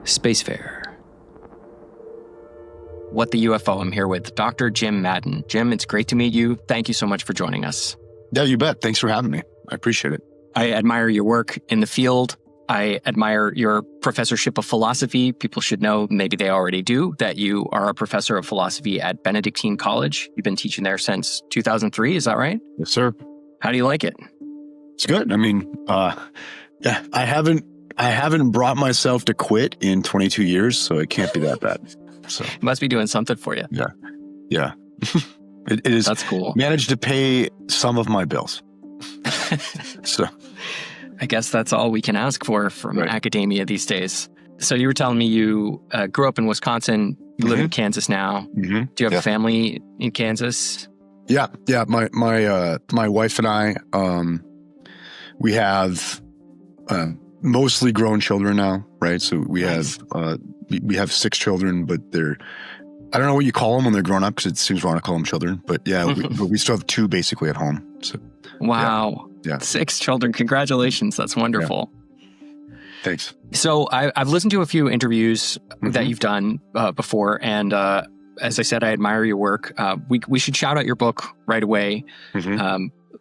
Spacefair. What the UFO? I'm here with Dr. Jim Madden. Jim, it's great to meet you. Thank you so much for joining us. Yeah, you bet. Thanks for having me. I appreciate it. I admire your work in the field. I admire your professorship of philosophy. People should know, maybe they already do, that you are a professor of philosophy at Benedictine College. You've been teaching there since 2003. Is that right? Yes, sir. How do you like it? It's good. I mean, yeah, I haven't brought myself to quit in 22 years, so it can't be that bad. So It must be doing something for you. Yeah. It is. That's cool. Managed to pay some of my bills. So I guess that's all we can ask for from academia these days. So you were telling me you grew up in Wisconsin. You live in Kansas now. Do you have a family in Kansas? Yeah. My wife and I, we have mostly grown children now, right? So we have 6 children, but I don't know what you call them when they're grown up because it seems wrong to call them children. But yeah, but we still have 2 basically at home. So wow. Yeah. 6 children. Congratulations. That's wonderful. Yeah. Thanks. So I've listened to a few interviews that you've done before. And as I said, I admire your work. We should shout out your book right away.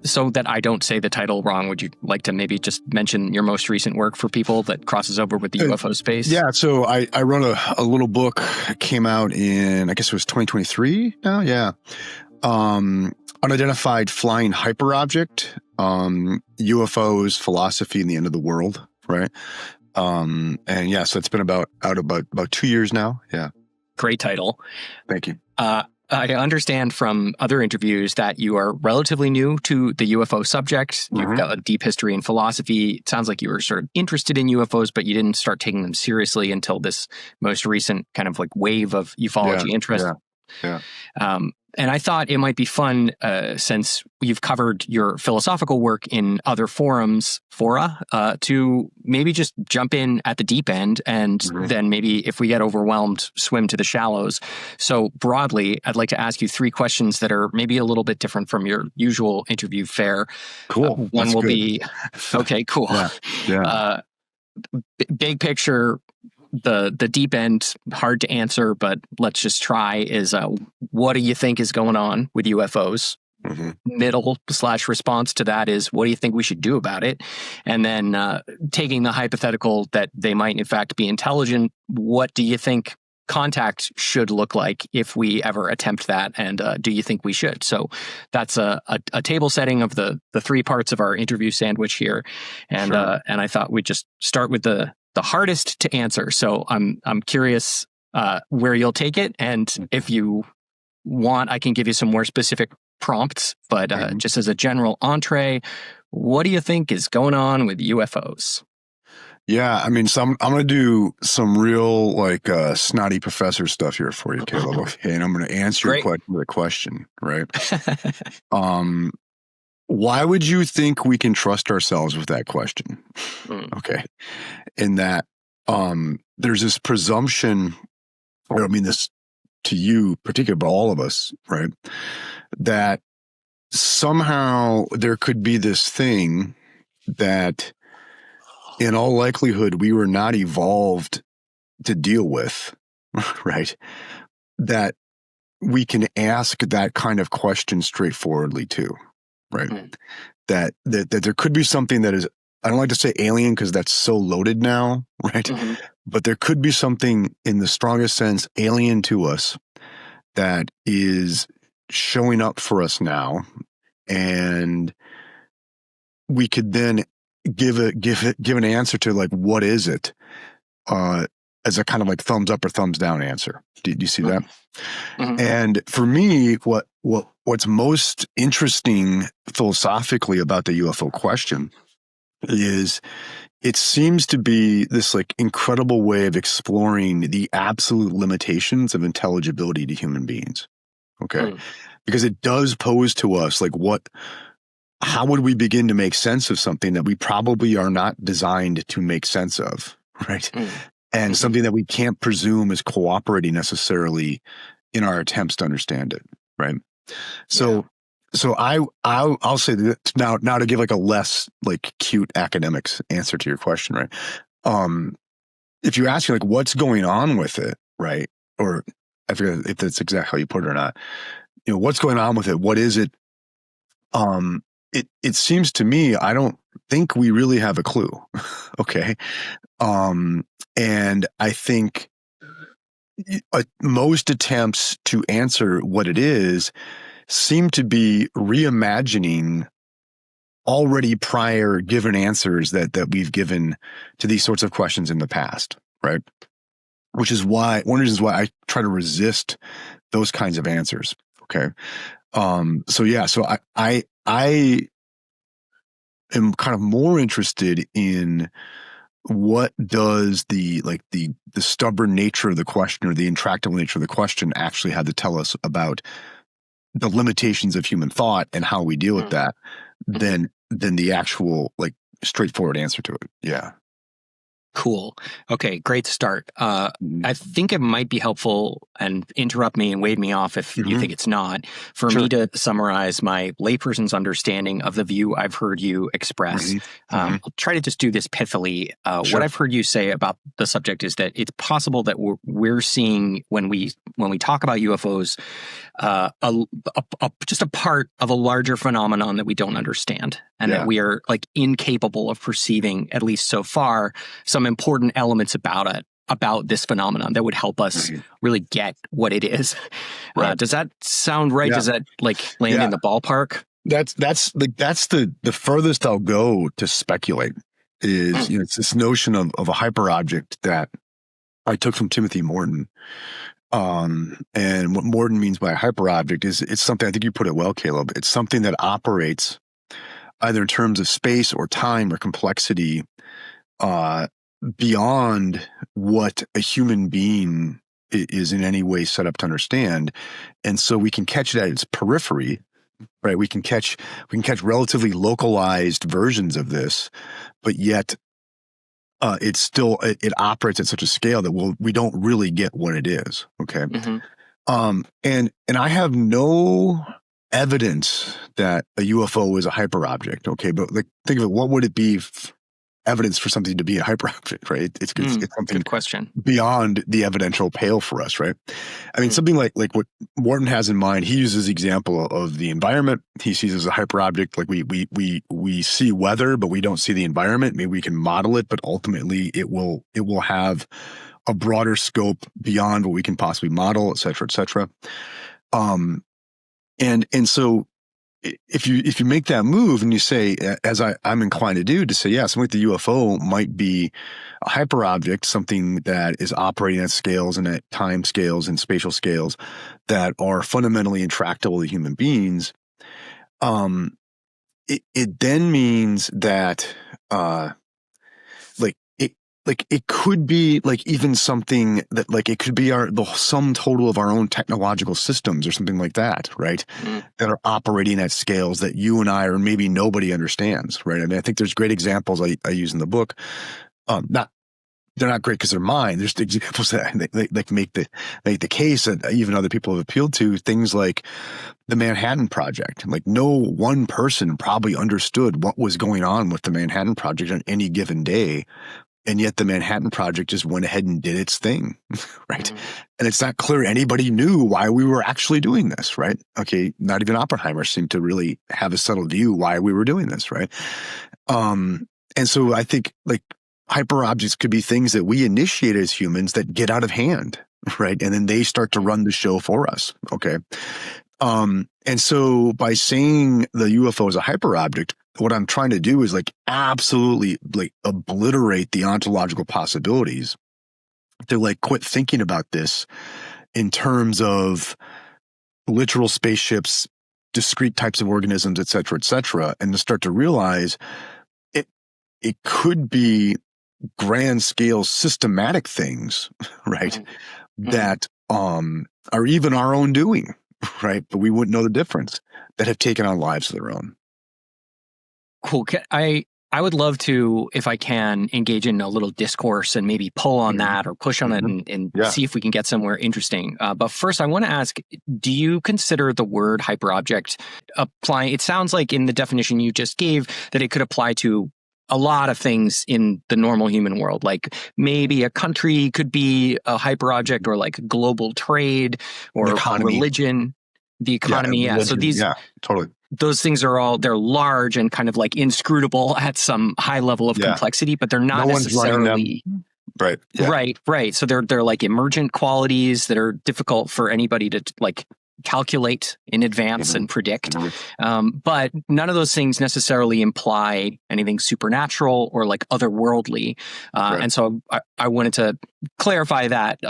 So that I don't say the title wrong, would you like to maybe just mention your most recent work for people that crosses over with the UFO space? Yeah. So I wrote a little book. It came out in, I guess it was 2023 now. Yeah. Unidentified Flying Hyperobject, UFOs, Philosophy, and the End of the World. Right. And yeah, so it's been out about 2 years now. Yeah. Great title. Thank you. I understand from other interviews that you are relatively new to the UFO subject. You've got a deep history in philosophy. It sounds like you were sort of interested in UFOs, but you didn't start taking them seriously until this most recent kind of like wave of ufology interest. Yeah. And I thought it might be fun, since you've covered your philosophical work in other fora, to maybe just jump in at the deep end and then maybe if we get overwhelmed, swim to the shallows. So broadly, I'd like to ask you 3 questions that are maybe a little bit different from your usual interview fare. Cool. One will be, okay, cool. Yeah. Big picture. The deep end, hard to answer, but let's just try, is what do you think is going on with UFOs? Middle / response to that is, what do you think we should do about it? And then taking the hypothetical that they might in fact be intelligent, what do you think contact should look like if we ever attempt that? And do you think we should? So that's a table setting of the 3 parts of our interview sandwich here. And and I thought we'd just start with the hardest to answer. So I'm curious where you'll take it. And if you want, I can give you some more specific prompts, but just as a general entree, what do you think is going on with UFOs? Yeah, I mean, so I'm going to do some real like snotty professor stuff here for you, Caleb. Okay, and I'm going to answer your question, right? Why would you think we can trust ourselves with that question? Okay. In that there's this presumption, or I mean this to you particularly, but all of us, right? That somehow there could be this thing that in all likelihood we were not evolved to deal with, right? That we can ask that kind of question straightforwardly too. Right. That there could be something that is, I don't like to say alien because that's so loaded now, right? But there could be something in the strongest sense alien to us that is showing up for us now. And we could then give an answer to like, what is it? As a kind of like thumbs up or thumbs down answer. Do you see that? And for me, what's most interesting philosophically about the UFO question is it seems to be this like incredible way of exploring the absolute limitations of intelligibility to human beings. Okay. Because it does pose to us like how would we begin to make sense of something that we probably are not designed to make sense of, right? And something that we can't presume is cooperating necessarily in our attempts to understand it, right? So I'll say that now to give like a less like cute academics answer to your question, right? if you ask me like what's going on with it, right? Or I forget if that's exactly how you put it or not. What's going on with it? What is it? It seems to me, I don't think we really have a clue. Okay. And I think most attempts to answer what it is seem to be reimagining already prior given answers that we've given to these sorts of questions in the past, right? Which is one of the reasons why I try to resist those kinds of answers. Okay. So I am kind of more interested in what does the stubborn nature of the question or the intractable nature of the question actually have to tell us about the limitations of human thought and how we deal with that than the actual straightforward answer to it. Yeah. Cool. Okay, great start. I think it might be helpful, and interrupt me and wade me off if you think it's not, for me to summarize my layperson's understanding of the view I've heard you express. I'll try to just do this pithily. What I've heard you say about the subject is that it's possible that we're seeing, when we talk about UFOs, just a part of a larger phenomenon that we don't understand, and that we are incapable of perceiving, at least so far, some important elements about this phenomenon that would help us really get what it is. Does that sound right? Does that land in the ballpark? That's the furthest I'll go to speculate is, it's this notion of a hyperobject that I took from Timothy Morton. And what Morton means by a hyperobject is it's something, I think you put it well, Caleb, it's something that operates either in terms of space or time or complexity, beyond what a human being is in any way set up to understand. And so we can catch it at its periphery, right? We can catch relatively localized versions of this, but yet it's still, it operates at such a scale that we don't really get what it is. Okay. And I have no evidence that a UFO is a hyperobject. Okay. But think of it, what would it be evidence for something to be a hyperobject, right? It's something good question beyond the evidential pale for us, right? I mean, something like what Morton has in mind, he uses the example of the environment. He sees it as a hyperobject. Like we see weather, but we don't see the environment. Maybe we can model it, but ultimately it will have a broader scope beyond what we can possibly model, et cetera, et cetera. And so if you make that move and you say, as I'm inclined to do, to say, yeah, something like the UFO might be a hyperobject, something that is operating at scales and at time scales and spatial scales that are fundamentally intractable to human beings, it then means that it could be even something that it could be the sum total of our own technological systems or something like that, right? That are operating at scales that you and I or maybe nobody understands, right? I mean, I think there's great examples I use in the book. They're not great because they're mine. There's examples that make the case that even other people have appealed to, things like the Manhattan Project. No one person probably understood what was going on with the Manhattan Project on any given day. And yet the Manhattan Project just went ahead and did its thing, right? And it's not clear anybody knew why we were actually doing this, right? Okay, not even Oppenheimer seemed to really have a settled view why we were doing this, right? And so I think hyperobjects could be things that we initiate as humans that get out of hand, right? And then they start to run the show for us, okay? And so by saying the UFO is a hyperobject, what I'm trying to do is absolutely obliterate the ontological possibilities to quit thinking about this in terms of literal spaceships, discrete types of organisms, et cetera, and to start to realize it could be grand scale systematic things, right? That are even our own doing, right? But we wouldn't know the difference, that have taken on lives of their own. Cool. I would love to, if I can, engage in a little discourse and maybe pull on that or push on it and see if we can get somewhere interesting. But first, I want to ask, do you consider the word hyperobject applying? It sounds like in the definition you just gave that it could apply to a lot of things in the normal human world. Like maybe a country could be a hyperobject, or like global trade, or religion, the economy. Yeah. Religion, So these, totally. Those things are they're large and kind of like inscrutable at some high level of complexity, but they're not necessarily. Right. Yeah. Right. So they're like emergent qualities that are difficult for anybody to like calculate in advance and predict. But none of those things necessarily imply anything supernatural or like otherworldly. And so I wanted to clarify that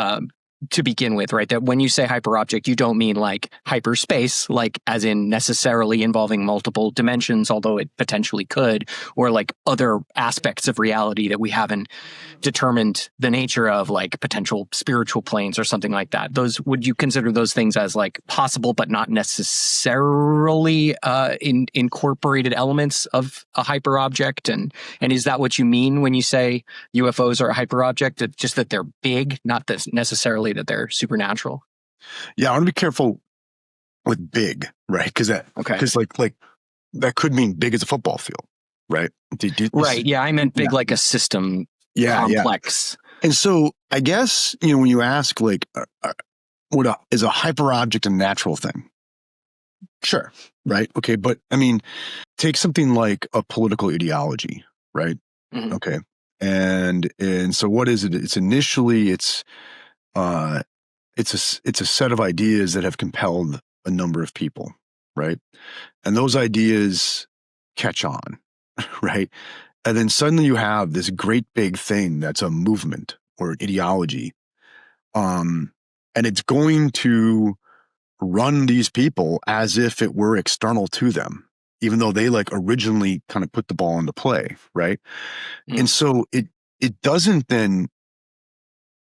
to begin with, right? That when you say hyperobject, you don't mean like hyperspace, like as in necessarily involving multiple dimensions, although it potentially could, or like other aspects of reality that we haven't determined the nature of, like potential spiritual planes or something like that. Those, would you consider those things as like possible but not necessarily incorporated elements of a hyperobject? And is that what you mean when you say UFOs are a hyperobject? It's just that they're big, not that necessarily that they're supernatural? Yeah, I want to be careful with big, right? Because like that could mean big as a football field, right? Right. Yeah, I meant big like a system. Complex. And so I guess, when you ask like, is a hyperobject a natural thing? Sure. Right. Okay. But I mean, take something like a political ideology, right? Okay. And so what is it? It's initially, it's a set of ideas that have compelled a number of people, right? And those ideas catch on, right? And then suddenly you have this great big thing that's a movement or an ideology. And it's going to run these people as if it were external to them, even though they like originally kind of put the ball into play, right? And so it doesn't then,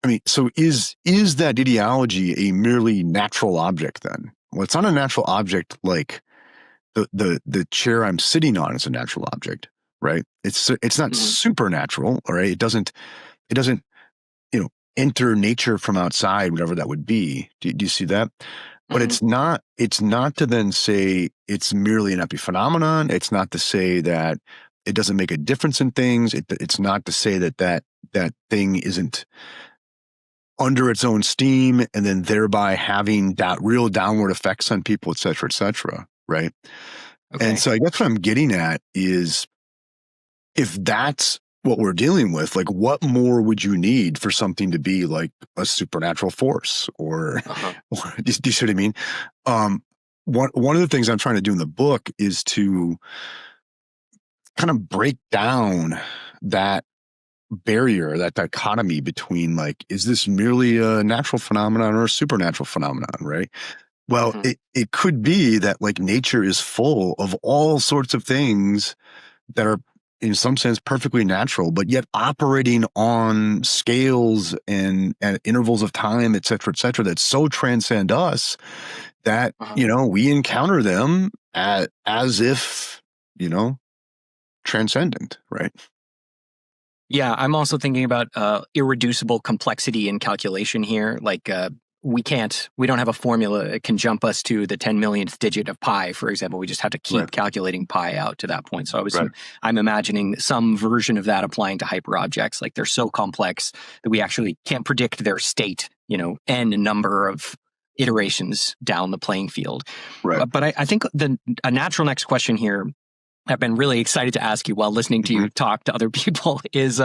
I mean, so is that ideology a merely natural object then? Well, it's not a natural object like the chair I'm sitting on is a natural object. Right. It's not supernatural. All right. It doesn't, enter nature from outside, whatever that would be. Do you see that? But it's not to then say it's merely an epiphenomenon. It's not to say that it doesn't make a difference in things. It's not to say that thing isn't under its own steam and then thereby having real downward effects on people, et cetera, et cetera. Right. Okay. And so I guess what I'm getting at is, if that's what we're dealing with, like what more would you need for something to be like a supernatural force or do you see what I mean? One of the things I'm trying to do in the book is to kind of break down that barrier, that dichotomy between like, is this merely a natural phenomenon or a supernatural phenomenon, right? Well, it could be that like nature is full of all sorts of things that are in some sense perfectly natural, but yet operating on scales and intervals of time, et cetera, that so transcend us that, we encounter them as if, transcendent, right? Yeah, I'm also thinking about irreducible complexity in calculation here. Like we don't have a formula that can jump us to the 10 millionth digit of pi, for example. We just have to keep calculating pi out to that point. So I'm imagining some version of that applying to hyperobjects. Like they're so complex that we actually can't predict their state, n number of iterations down the playing field. Right. But I think a natural next question here I've been really excited to ask you while listening to you talk to other people is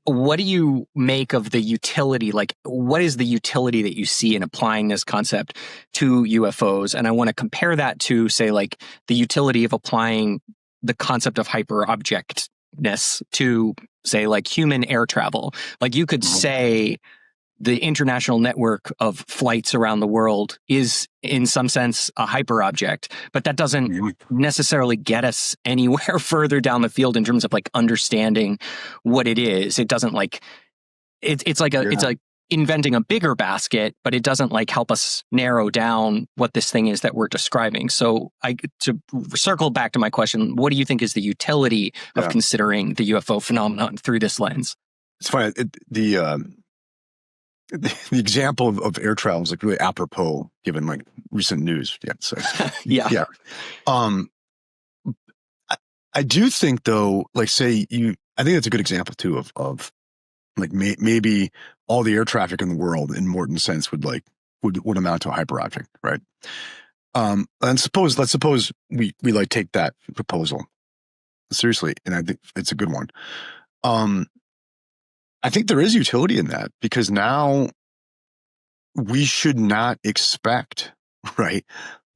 what do you make of the utility? Like, what is the utility that you see in applying this concept to UFOs? And I want to compare that to, say, like the utility of applying the concept of hyperobjectness to, say, like human air travel. Like you could say the international network of flights around the world is in some sense a hyperobject, but that doesn't necessarily get us anywhere further down the field in terms of like understanding what it is. It doesn't like, it's like inventing a bigger basket, but it doesn't like help us narrow down what this thing is that we're describing. So to circle back to my question, what do you think is the utility of considering the UFO phenomenon through this lens? It's funny. The example of air travel is like really apropos given like recent news. Yeah. So, yeah. I do think though, like say I think that's a good example too of like maybe all the air traffic in the world in Morton's sense would amount to a hyperobject, right? And let's suppose we like take that proposal seriously, and I think it's a good one. I think there is utility in that because now we should not expect, right,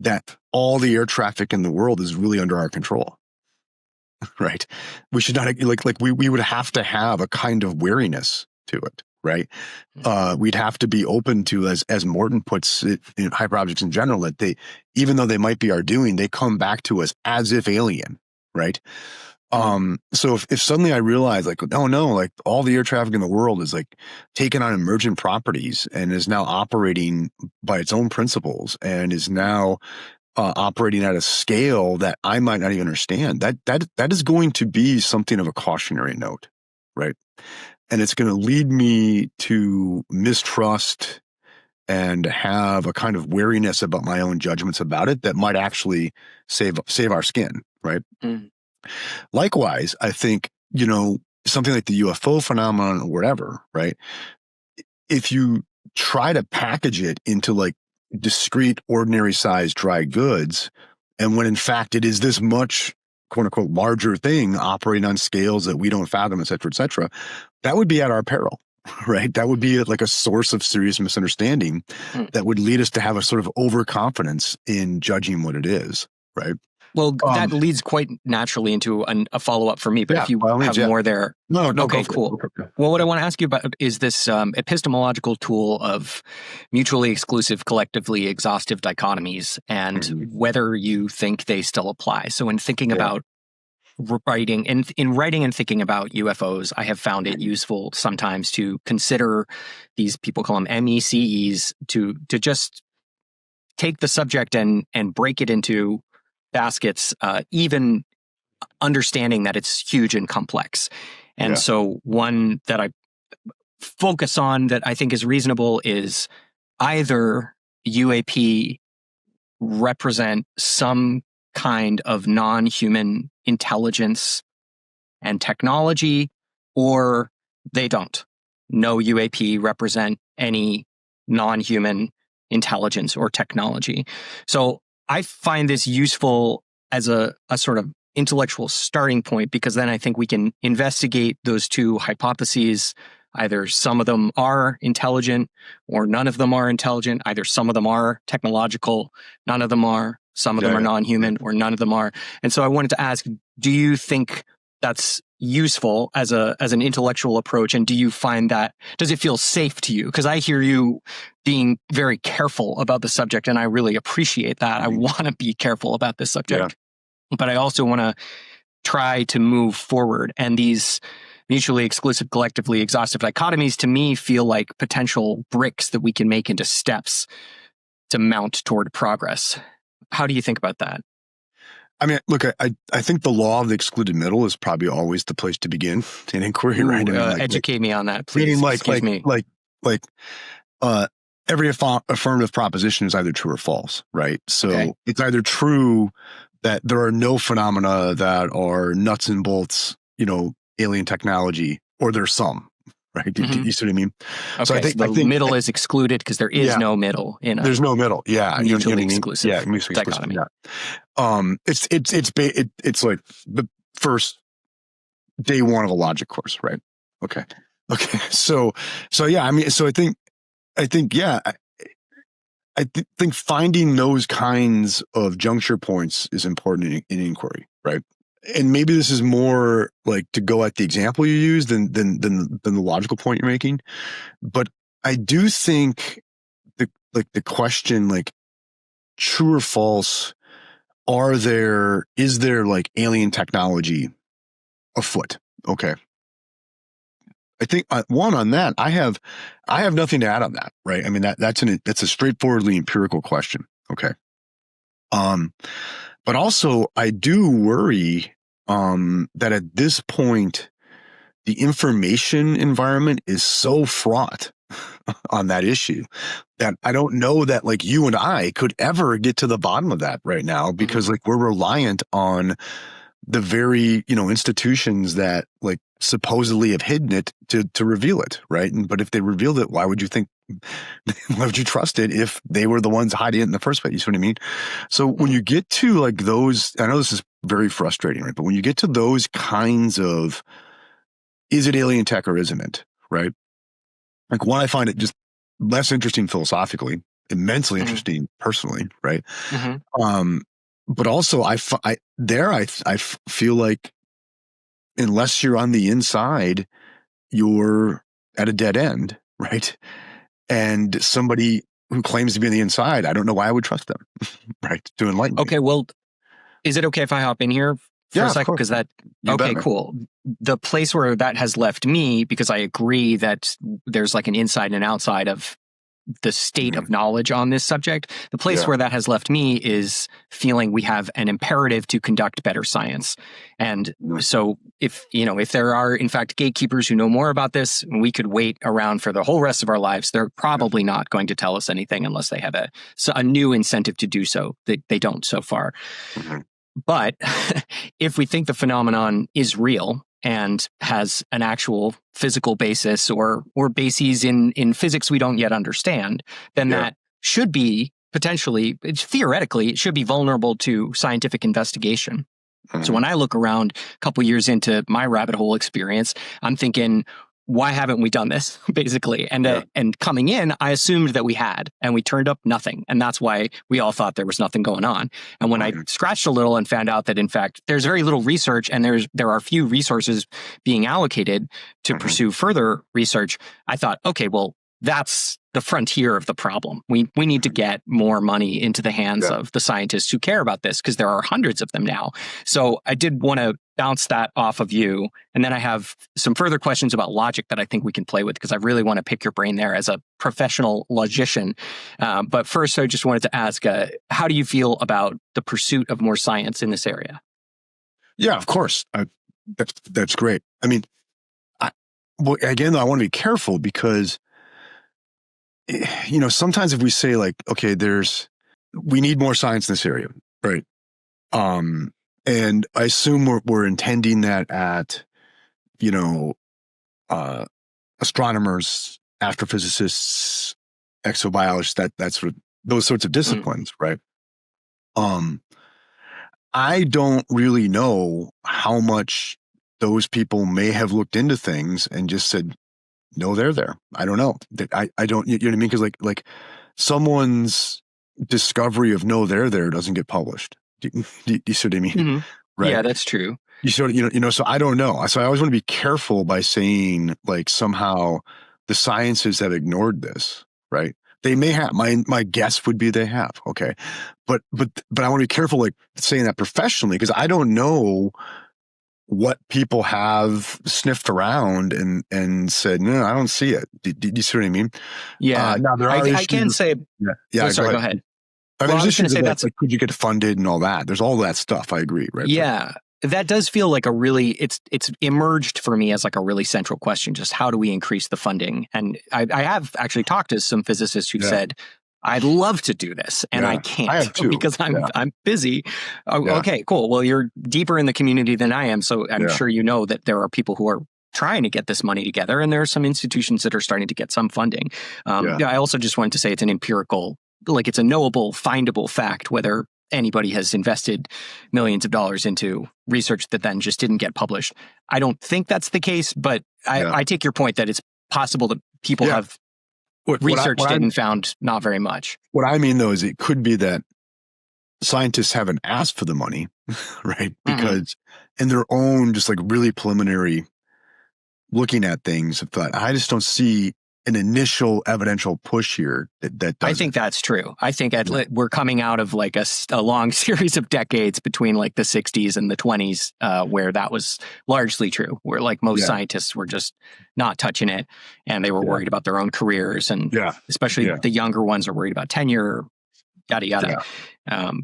that all the air traffic in the world is really under our control. Right. We should not we would have to have a kind of wariness to it. Right. We'd have to be open to, as Morton puts it, in hyperobjects in general, that even though they might be our doing, they come back to us as if alien. Right. So if suddenly I realize like, oh no, like all the air traffic in the world is like taken on emergent properties and is now operating by its own principles and is now operating at a scale that I might not even understand, that is going to be something of a cautionary note, right? And it's going to lead me to mistrust and have a kind of wariness about my own judgments about it that might actually save our skin, right? Likewise, I think, something like the UFO phenomenon or whatever, right? If you try to package it into like discrete, ordinary sized dry goods, and when in fact it is this much quote unquote larger thing operating on scales that we don't fathom, et cetera, that would be at our peril, right? That would be like a source of serious misunderstanding that would lead us to have a sort of overconfidence in judging what it is, right? Well, that leads quite naturally into a follow-up for me, but if you have more there. No, okay, cool. Well, what I want to ask you about is this epistemological tool of mutually exclusive, collectively exhaustive dichotomies and whether you think they still apply. So in thinking about writing, in writing and thinking about UFOs, I have found it useful sometimes to consider these, people call them MECEs, to just take the subject and break it into baskets, even understanding that it's huge and complex. And so one that I focus on that I think is reasonable is either UAP represent some kind of non-human intelligence and technology, or they don't. No UAP represent any non-human intelligence or technology. So I find this useful as a sort of intellectual starting point, because then I think we can investigate those two hypotheses. Either some of them are intelligent or none of them are intelligent. Either some of them are technological, none of them are. Some of them are non-human or none of them are. And so I wanted to ask, do you think that's useful as an intellectual approach? And do you find that, does it feel safe to you? Because I hear you being very careful about the subject, and I really appreciate that. I want to be careful about this subject, but I also want to try to move forward. And these mutually exclusive, collectively exhaustive dichotomies to me feel like potential bricks that we can make into steps to mount toward progress. How do you think about that? I mean, look, I think the law of the excluded middle is probably always the place to begin an inquiry, right? I mean, educate me on that, please. Excuse me. Every affirmative proposition is either true or false, right? So it's either true that there are no phenomena that are nuts and bolts, alien technology, or there's some, right? You see what I mean? Okay, so I think the middle is excluded because there is no middle in there's no middle. Yeah, mutually exclusive. Yeah, mutually exclusive. Yeah. It's like the first day one of a logic course, right? Okay. So yeah. I mean, so I think yeah. I think finding those kinds of juncture points is important in inquiry, right? And maybe this is more like to go at the example you use than the logical point you're making. But I do think the question, like, true or false, is there like alien technology afoot? Okay. I think one on that, I have nothing to add on that, right? I mean, that's a straightforwardly empirical question. Okay. But also I do worry, that at this point, the information environment is so fraught on that issue that I don't know that like you and I could ever get to the bottom of that right now, because like we're reliant on the very, institutions that like supposedly have hidden it to reveal it, right? But if they revealed it, why would you trust it if they were the ones hiding it in the first place? You see what I mean? So when you get to like those, I know this is very frustrating, right? But when you get to those kinds of, is it alien tech or isn't it, right? Like one, I find it just less interesting philosophically, immensely interesting personally, right? But also I feel like unless you're on the inside, you're at a dead end, right? And somebody who claims to be on the inside, I don't know why I would trust them, right? To enlighten me. Okay, well, is it okay if I hop in here for a second? Because okay, cool. The place where that has left me, because I agree that there's like an inside and outside of the state of knowledge on this subject. The place where that has left me is feeling we have an imperative to conduct better science. And so if there are in fact gatekeepers who know more about this, we could wait around for the whole rest of our lives. They're probably not going to tell us anything unless they have a new incentive to do so. They don't so far. But if we think the phenomenon is real and has an actual physical basis or bases in physics we don't yet understand, then that should be theoretically, it should be vulnerable to scientific investigation. So when I look around a couple years into my rabbit hole experience, I'm thinking, why haven't we done this, basically? And coming in, I assumed that we had, and we turned up nothing. And that's why we all thought there was nothing going on. And when I scratched a little and found out that, in fact, there's very little research and there are few resources being allocated to pursue further research, I thought, okay, well, that's the frontier of the problem. We need to get more money into the hands of the scientists who care about this, because there are hundreds of them now. So I did want to bounce that off of you. And then I have some further questions about logic that I think we can play with, because I really want to pick your brain there as a professional logician. But first, I just wanted to ask, how do you feel about the pursuit of more science in this area? Yeah, of course. That's great. I mean, again, though, I want to be careful because sometimes if we say like, okay, we need more science in this area, right? And I assume we're intending that at, astronomers, astrophysicists, exobiologists, that sort of those sorts of disciplines, right? I don't really know how much those people may have looked into things and just said, no, they're there. I don't know. I don't, you know what I mean? Because like someone's discovery of no, they're there doesn't get published. Do you see what I mean? Right? Yeah, that's true. So I don't know. So I always want to be careful by saying like somehow the sciences have ignored this, right? They may have. My guess would be they have. Okay, but I want to be careful like saying that professionally, because I don't know what people have sniffed around and said, no, I don't see it. Do you see what I mean? Yeah. Now there are I can say. Yeah. Oh, sorry. Go ahead. There's issues about like, could you get funded and all that. There's all that stuff. I agree. Right. Yeah. That does feel like it's emerged for me as like a really central question. Just how do we increase the funding? And I have actually talked to some physicists who've said, I'd love to do this, and I can't. I have too. Because I'm busy. Okay, cool. Well, you're deeper in the community than I am, so I'm sure you know that there are people who are trying to get this money together, and there are some institutions that are starting to get some funding. I also just wanted to say it's an empirical, like it's a knowable, findable fact whether anybody has invested millions of dollars into research that then just didn't get published. I don't think that's the case, but I take your point that it's possible that people have researched it and found not very much. What I mean, though, is it could be that scientists haven't asked for the money, right? Because in their own just like really preliminary looking at things, have thought, I just don't see an initial evidential push here that does. I think that's true. I think we're coming out of like a long series of decades between like the 60s and the 20s where that was largely true, where like most scientists were just not touching it and they were worried about their own careers, and especially the younger ones are worried about tenure, yada, yada.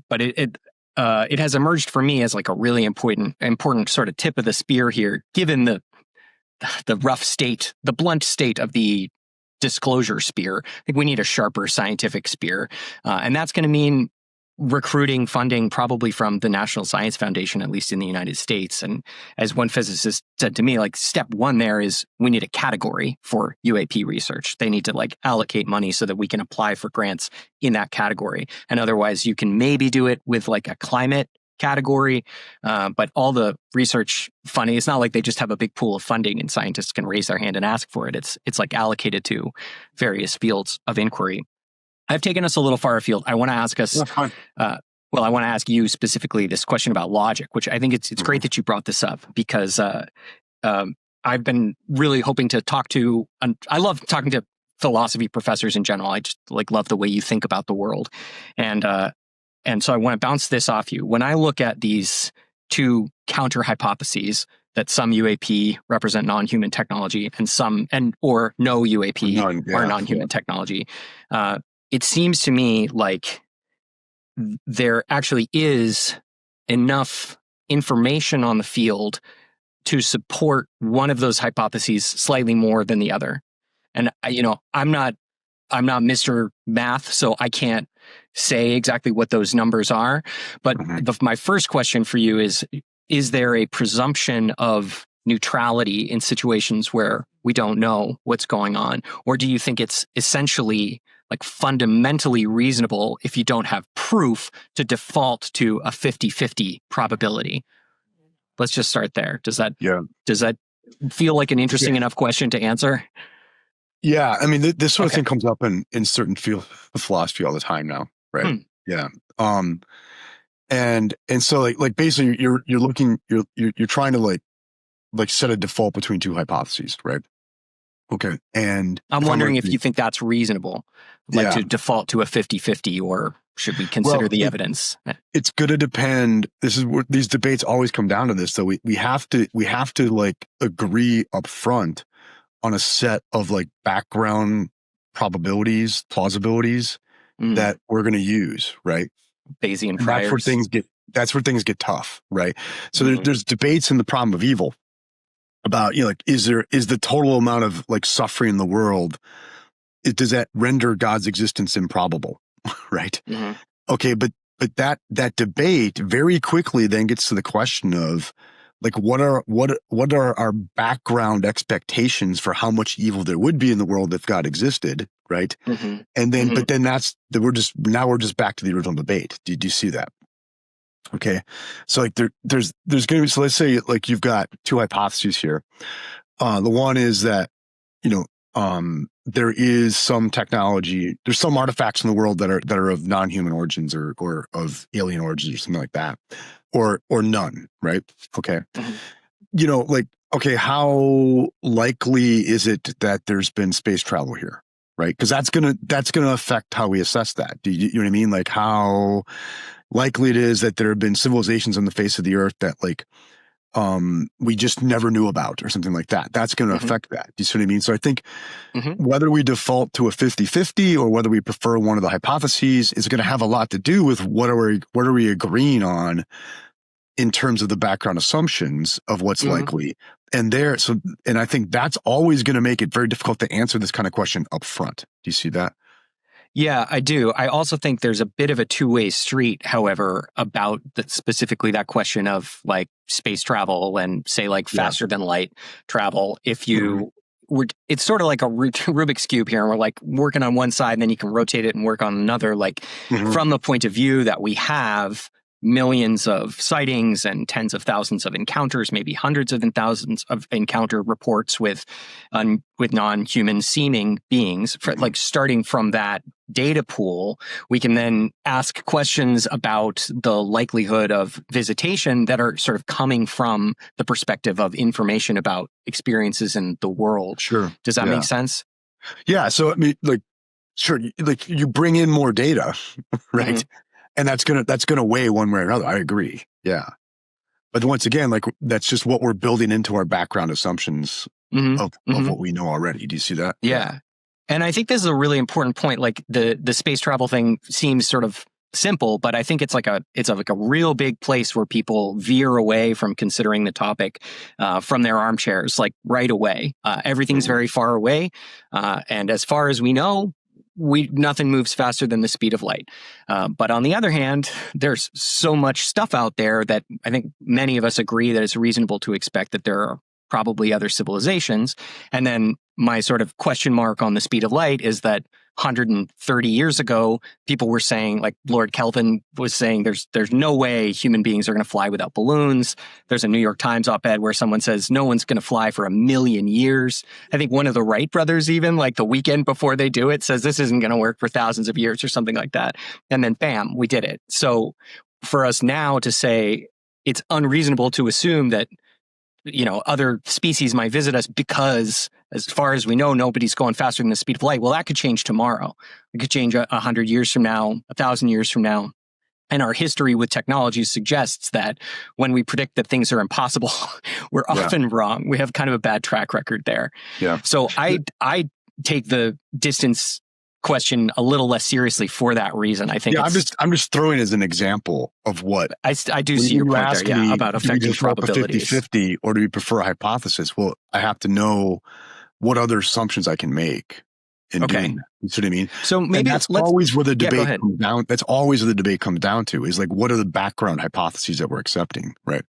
But it has emerged for me as like a really important sort of tip of the spear here, given the rough state, the blunt state of the disclosure spear. I think we need a sharper scientific spear. And that's going to mean recruiting funding probably from the National Science Foundation, at least in the United States. And as one physicist said to me, like step one there is we need a category for UAP research. They need to like allocate money so that we can apply for grants in that category. And otherwise you can maybe do it with like a climate category. But all the research funding, it's not like they just have a big pool of funding and scientists can raise their hand and ask for it. It's like allocated to various fields of inquiry. I've taken us a little far afield. I want to ask us, I want to ask you specifically this question about logic, which I think it's great that you brought this up because I've been really hoping to talk to, I love talking to philosophy professors in general. I just like love the way you think about the world. And so I want to bounce this off you. When I look at these two counter hypotheses that some UAP represent non-human technology and some or no UAP are non-human technology, it seems to me like there actually is enough information on the field to support one of those hypotheses slightly more than the other. And I'm not Mr. Math, so I can't say exactly what those numbers are. But my first question for you is there a presumption of neutrality in situations where we don't know what's going on? Or do you think it's essentially like fundamentally reasonable if you don't have proof to default to a 50-50 probability? Let's just start there. Does that feel like an interesting enough question to answer? Yeah, I mean, this sort of thing comes up in certain fields of philosophy all the time now, right? Yeah, and so like basically you're looking you're trying to like set a default between two hypotheses, right? Okay, and I'm wondering if you think that's reasonable, like to default to a 50-50, or should we consider the evidence? It's going to depend. This is where these debates always come down to this. So we have to like agree up front on a set of like background probabilities, plausibilities that we're going to use, right? Bayesian priors. That's where things get tough, right? So there's debates in the problem of evil about, like, is the total amount of like suffering in the world, does that render God's existence improbable, right? Okay, but that debate very quickly then gets to the question of like what are our background expectations for how much evil there would be in the world if God existed, right? And then but then we're just back to the original debate. Do you see that? Okay, so like there's going to be, so let's say like you've got two hypotheses here. The one is that there is some technology, there's some artifacts in the world that are of non-human origins or of alien origins or something like that, or none, right? Okay, like, okay, how likely is it that there's been space travel here, right? Because that's gonna affect how we assess that. Do you know what I mean? Like how likely it is that there have been civilizations on the face of the earth that like we just never knew about or something like that. That's going to affect that. Do you see what I mean? So I think whether we default to a 50-50 or whether we prefer one of the hypotheses is going to have a lot to do with what are we agreeing on in terms of the background assumptions of what's likely. And I think that's always going to make it very difficult to answer this kind of question up front. Do you see that? Yeah, I do. I also think there's a bit of a two-way street, however, about specifically that question of like space travel and say like faster than light travel. If you it's sort of like a Rubik's Cube here, and we're like working on one side and then you can rotate it and work on another. Like from the point of view that we have millions of sightings and tens of thousands of encounters, maybe hundreds of thousands of encounter reports with non-human seeming beings. Like starting from that data pool, we can then ask questions about the likelihood of visitation that are sort of coming from the perspective of information about experiences in the world. Sure. Does that make sense? Yeah. So I mean, like, sure, like you bring in more data, right? And that's gonna weigh one way or another. I agree. Yeah. But once again, like that's just what we're building into our background assumptions of what we know already. Do you see that? Yeah. And I think this is a really important point. Like the space travel thing seems sort of simple, but I think it's like a real big place where people veer away from considering the topic from their armchairs, like right away. Everything's very far away. And as far as we know, nothing moves faster than the speed of light. But on the other hand, there's so much stuff out there that I think many of us agree that it's reasonable to expect that there are probably other civilizations. And then my sort of question mark on the speed of light is that 130 years ago, people were saying, like Lord Kelvin was saying, there's no way human beings are going to fly without balloons. There's a New York Times op-ed where someone says no one's going to fly for 1,000,000 years. I think one of the Wright brothers, even like the weekend before they do it, says this isn't going to work for thousands of years or something like that. And then bam, we did it. So for us now to say it's unreasonable to assume that other species might visit us because, as far as we know, nobody's going faster than the speed of light. Well, that could change tomorrow. It could change 100 years from now, 1,000 years from now. And our history with technology suggests that when we predict that things are impossible, we're often wrong. We have kind of a bad track record there. Yeah. So I take the distance question a little less seriously for that reason. I think I'm just throwing as an example of what I do see your point there, about affecting probabilities. 50-50, or do you prefer a hypothesis? Well, I have to know what other assumptions I can make in doing that. You see what I mean? So maybe that's always where the debate comes down. That's always where the debate comes down to, is like, what are the background hypotheses that we're accepting, right?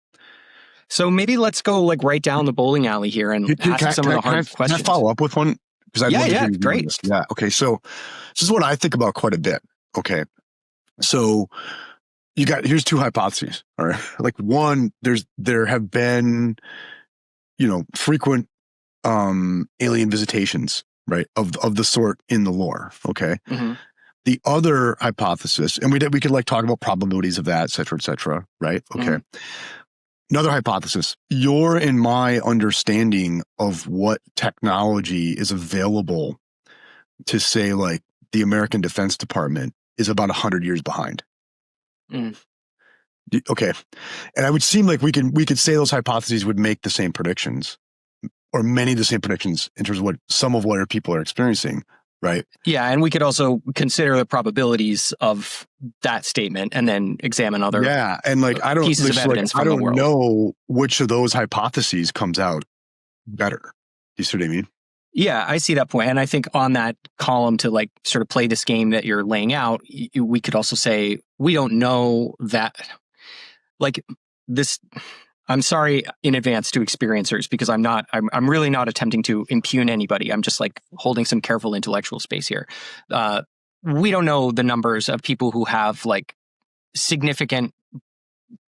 So maybe let's go like right down the bowling alley here and ask some of the hard questions. Can I follow up with one? Great. Yeah. Okay. So this is what I think about quite a bit. Okay. So here's two hypotheses. All right. Like one, there have been, frequent alien visitations, right, of the sort in the lore. Okay. Mm-hmm. The other hypothesis, and we could like talk about probabilities of that, et cetera, right? Okay. Mm-hmm. Another hypothesis, your and my understanding of what technology is available to, say, like the American Defense Department is about 100 years behind. Mm. Okay. And I would seem like we could say those hypotheses would make the same predictions, or many of the same predictions in terms of some of what people are experiencing. Right. Yeah. And we could also consider the probabilities of that statement and then examine other and like, pieces of evidence from the world. I don't know which of those hypotheses comes out better. You see what I mean? Yeah, I see that point. And I think on that column, to like sort of play this game that you're laying out, we could also say we don't know that, like, this. I'm sorry in advance to experiencers, because I'm really not attempting to impugn anybody. I'm just like holding some careful intellectual space here. We don't know the numbers of people who have like significant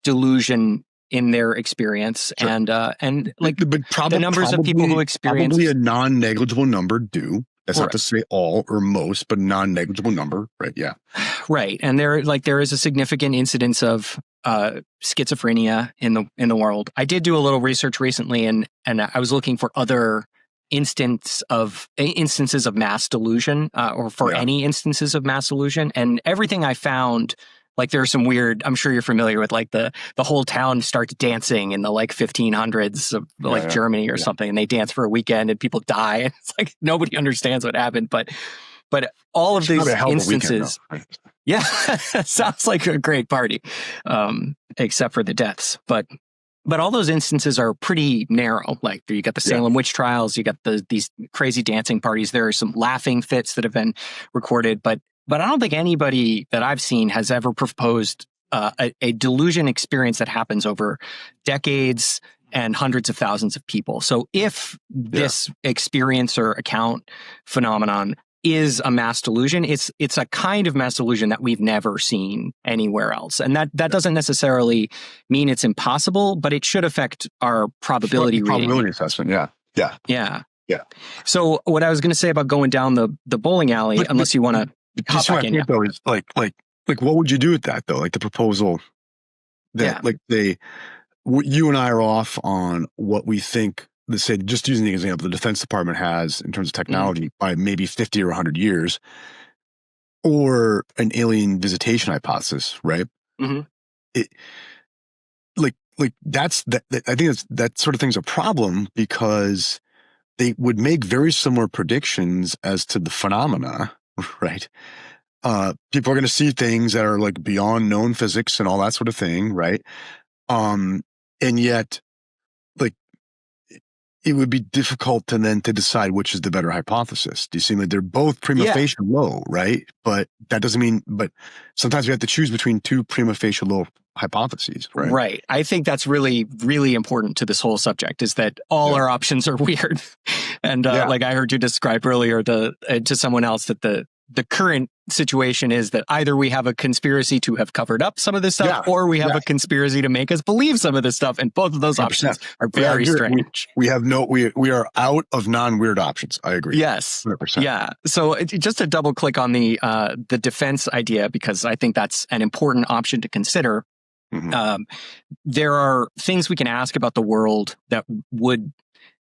delusion in their experience. Sure. And like the numbers of people who experience, probably a non-negligible number do. That's not to say all or most, but non-negligible number, right? Yeah. Right. And there is a significant incidence of schizophrenia in the world. I did do a little research recently, and I was looking for other instances of mass delusion, or for any instances of mass delusion, and everything I found. Like there are some weird, I'm sure you're familiar with, like the whole town starts dancing in the like 1500s of like Germany or something, and they dance for a weekend and people die. And it's like nobody understands what happened. But all of these instances, sounds like a great party, except for the deaths. But all those instances are pretty narrow. Like you got the Salem witch trials, you got these crazy dancing parties. There are some laughing fits that have been recorded, but I don't think anybody that I've seen has ever proposed a delusion experience that happens over decades and hundreds of thousands of people. So if this experiencer account phenomenon is a mass delusion, it's a kind of mass delusion that we've never seen anywhere else. And that doesn't necessarily mean it's impossible, but it should affect our probability reading. Probability assessment, Yeah. So what I was going to say about going down the bowling alley, unless you want to hop back in. Though, is like what would you do with that though? Like the proposal that you and I are off on what we think. Let's say, just using the example, the Defense Department has in terms of technology by maybe 50 or 100 years, or an alien visitation hypothesis, right? Mm-hmm. It like that's that. I think that sort of thing's a problem, because they would make very similar predictions as to the phenomena, right? People are going to see things that are like beyond known physics and all that sort of thing, right? And yet, like, it would be difficult to then to decide which is the better hypothesis. Do you see? Like they're both prima Yeah. facie low, right? But that doesn't mean. But sometimes we have to choose between two prima facie low hypotheses, right? Right. I think that's really, really important to this whole subject is that all our options are weird. And like I heard you describe earlier to someone else that the current situation is that either we have a conspiracy to have covered up some of this stuff or we have a conspiracy to make us believe some of this stuff. And both of those 100%. Options are very strange. We are out of non-weird options. I agree. Yes. 100%. Yeah. So just to double click on the defense idea, because I think that's an important option to consider. Mm-hmm. There are things we can ask about the world that would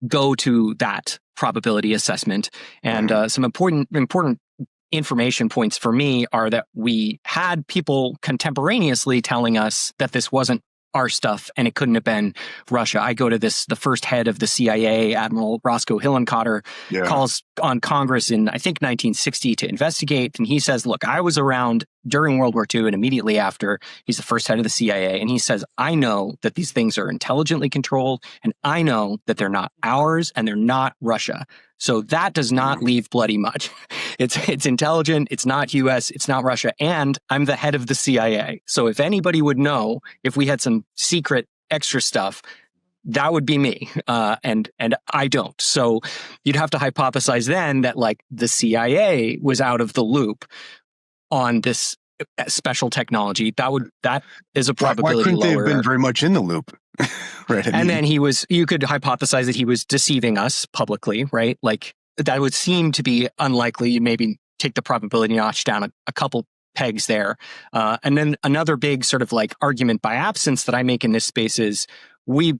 go to that probability assessment. And some important information points for me are that we had people contemporaneously telling us that this wasn't our stuff and it couldn't have been Russia. I go to the first head of the CIA, Admiral Roscoe Hillenkotter, calls on Congress in, I think, 1960 to investigate. And he says, look, I was around during World War II and immediately after. He's the first head of the CIA. And he says, I know that these things are intelligently controlled and I know that they're not ours and they're not Russia. So that does not leave bloody much. It's intelligent. It's not US. It's not Russia. And I'm the head of the CIA. So if anybody would know if we had some secret extra stuff, that would be me. And I don't. So you'd have to hypothesize then that like the CIA was out of the loop on this special technology. That is a probability why couldn't lower. They have been very much in the loop? Right. And then you could hypothesize that he was deceiving us publicly, right? Like that would seem to be unlikely. You maybe take the probability notch down a couple pegs there. And then another big sort of like argument by absence that I make in this space is we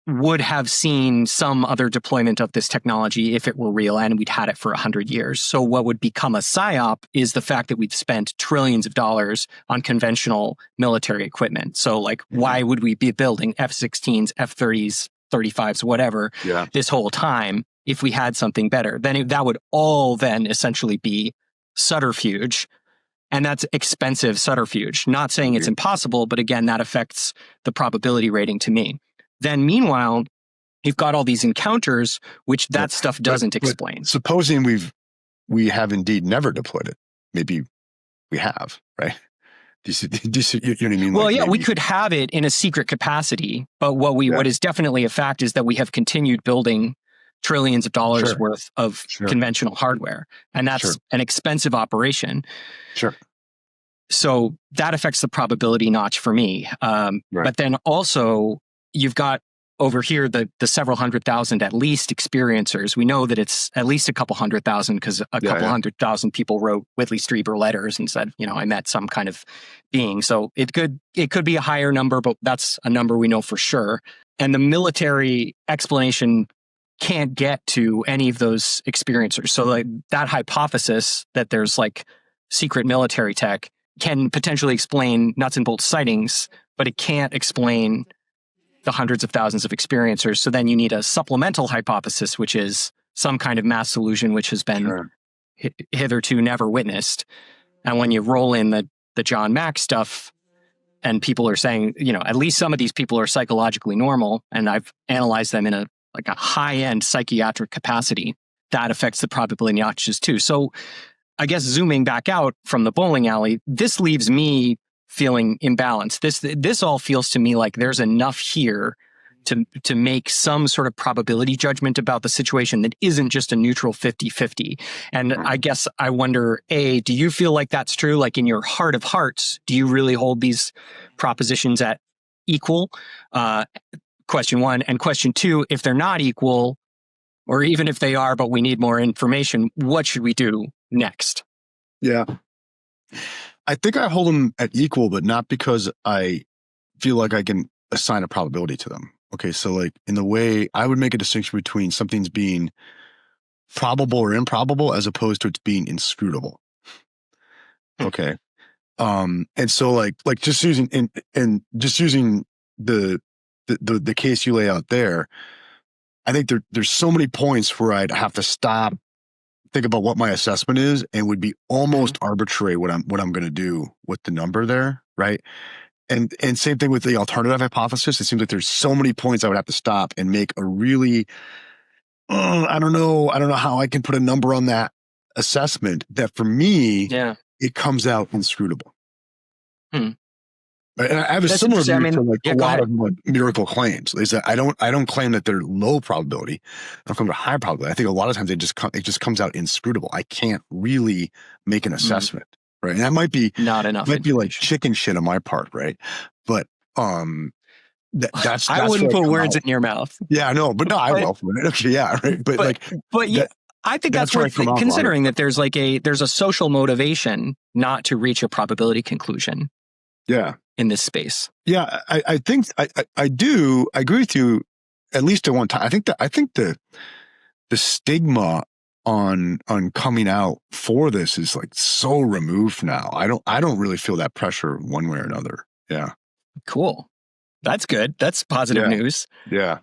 would have seen some other deployment of this technology if it were real and we'd had it for 100 years. So what would become a psyop is the fact that we've spent trillions of dollars on conventional military equipment. So like, why would we be building F-16s, F-30s, 35s, whatever, this whole time if we had something better? Then that would all then essentially be subterfuge. And that's expensive subterfuge. Not saying it's impossible, but again, that affects the probability rating to me. Then meanwhile, you've got all these encounters, which that stuff doesn't explain. Supposing we have indeed never deployed it. Maybe we have, right? Do you know what I mean? Well, like we could have it in a secret capacity, but what is definitely a fact is that we have continued building trillions of dollars worth of conventional hardware. And that's an expensive operation. Sure. So that affects the probability notch for me. But then also, you've got over here the several 100,000 at least experiencers. We know that it's at least a couple 100,000 because a couple 100,000 people wrote Whitley Strieber letters and said, I met some kind of being. So it could be a higher number, but that's a number we know for sure. And the military explanation can't get to any of those experiencers. So like that hypothesis that there's like secret military tech can potentially explain nuts and bolts sightings, but it can't explain the hundreds of thousands of experiencers. So then you need a supplemental hypothesis, which is some kind of mass illusion, which has been hitherto never witnessed. And when you roll in the John Mack stuff, and people are saying, at least some of these people are psychologically normal, and I've analyzed them in a high-end psychiatric capacity, that affects the probability notches too. So I guess zooming back out from the bowling alley, this leaves me feeling imbalanced. This all feels to me like there's enough here to make some sort of probability judgment about the situation that isn't just a neutral 50-50. And I guess I wonder, A, do you feel like that's true? Like in your heart of hearts, do you really hold these propositions at equal? Question one. And question two, if they're not equal, or even if they are, but we need more information, what should we do next? Yeah. I think I hold them at equal, but not because I feel like I can assign a probability to them. Okay, so like in the way I would make a distinction between something's being probable or improbable as opposed to it's being inscrutable. Okay. And so like just using just using the case you lay out there, I think there's so many points where I'd have to stop, think about what my assessment is, and would be almost arbitrary what I'm going to do with the number there, right? And same thing with the alternative hypothesis. It seems like there's so many points I would have to stop and make a really I don't know how I can put a number on that assessment. That for me, it comes out inscrutable. Right? And I have a similar view to like a lot of miracle claims. Is that I don't claim that they're low probability. I'm claiming high probability. I think a lot of times it just comes out inscrutable. I can't really make an assessment, right? And that might be not enough. Might be like chicken shit on my part, right? But that's I wouldn't put words in your mouth. Yeah, I know, but no, I will. Okay, yeah, right. But I think that's worth considering. That there's a social motivation not to reach a probability conclusion. Yeah. In this space. Yeah, I think I do. I agree with you at least at one time. I think the stigma on coming out for this is like so removed now. I don't really feel that pressure one way or another. Yeah. Cool. That's good. That's positive news. Yeah.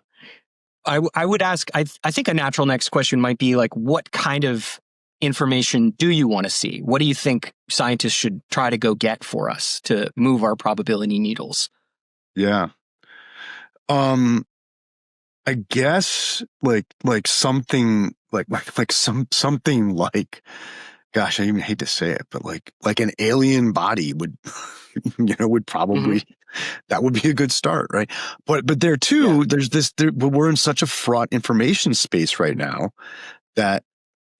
I would ask, I think a natural next question might be like, what kind of information do you want to see? What do you think scientists should try to go get for us to move our probability needles? Yeah. I guess like something something like, gosh, I even hate to say it, but like an alien body would, would probably, that would be a good start. Right. But there too, there's we're in such a fraught information space right now that,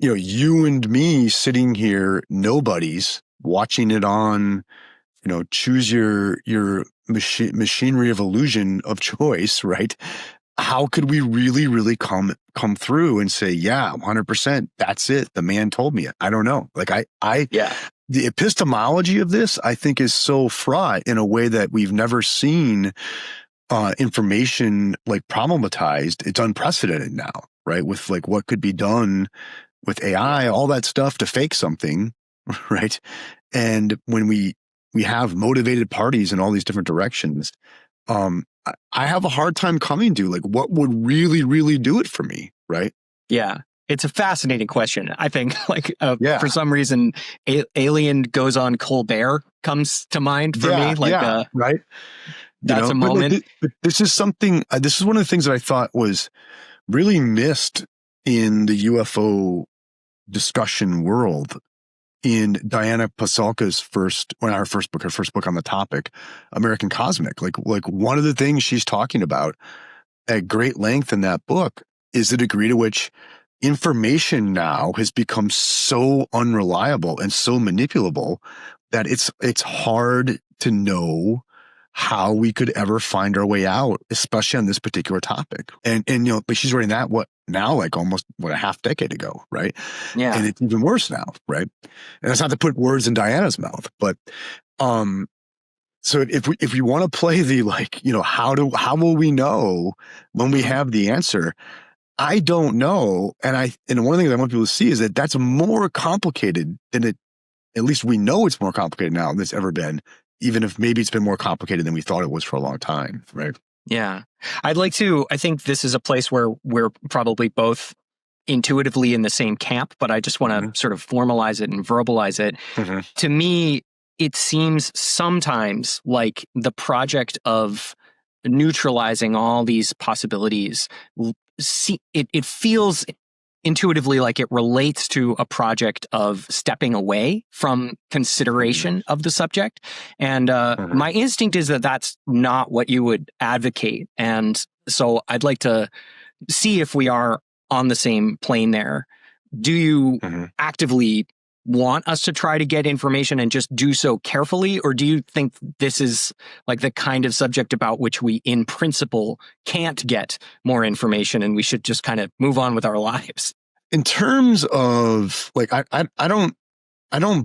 you and me sitting here, nobodies watching it on, choose your machinery of illusion of choice, right? How could we really, really come through and say, yeah, 100%, that's it. The man told me it. I don't know. Like the epistemology of this, I think, is so fraught in a way that we've never seen information like problematized. It's unprecedented now, right? With like what could be done with AI, all that stuff to fake something, right? And when we have motivated parties in all these different directions, I have a hard time coming to like what would really, really do it for me, right? Yeah. It's a fascinating question. I think for some reason, Alien Goes on Colbert comes to mind for me. Right. That's a moment. This is something, this is one of the things that I thought was really missed in the UFO discussion world in Diana Pasulka's first book on the topic, American Cosmic. Like one of the things she's talking about at great length in that book is the degree to which information now has become so unreliable and so manipulable that it's hard to know how we could ever find our way out, especially on this particular topic. And but she's writing that almost a half decade ago, right? Yeah. And it's even worse now, right? And it's not to put words in Diana's mouth, but so if we want to play the how will we know when we have the answer? I don't know. And one of the things I want people to see is that that's more complicated than it. At least we know it's more complicated now than it's ever been, even if maybe it's been more complicated than we thought it was for a long time, right? Yeah. I think this is a place where we're probably both intuitively in the same camp, but I just want to sort of formalize it and verbalize it. To me, it seems sometimes like the project of neutralizing all these possibilities, it feels intuitively like it relates to a project of stepping away from consideration of the subject. And my instinct is that that's not what you would advocate. And so I'd like to see if we are on the same plane there. Do you actively want us to try to get information and just do so carefully? Or do you think this is like the kind of subject about which we in principle can't get more information and we should just kind of move on with our lives? In terms of like, I don't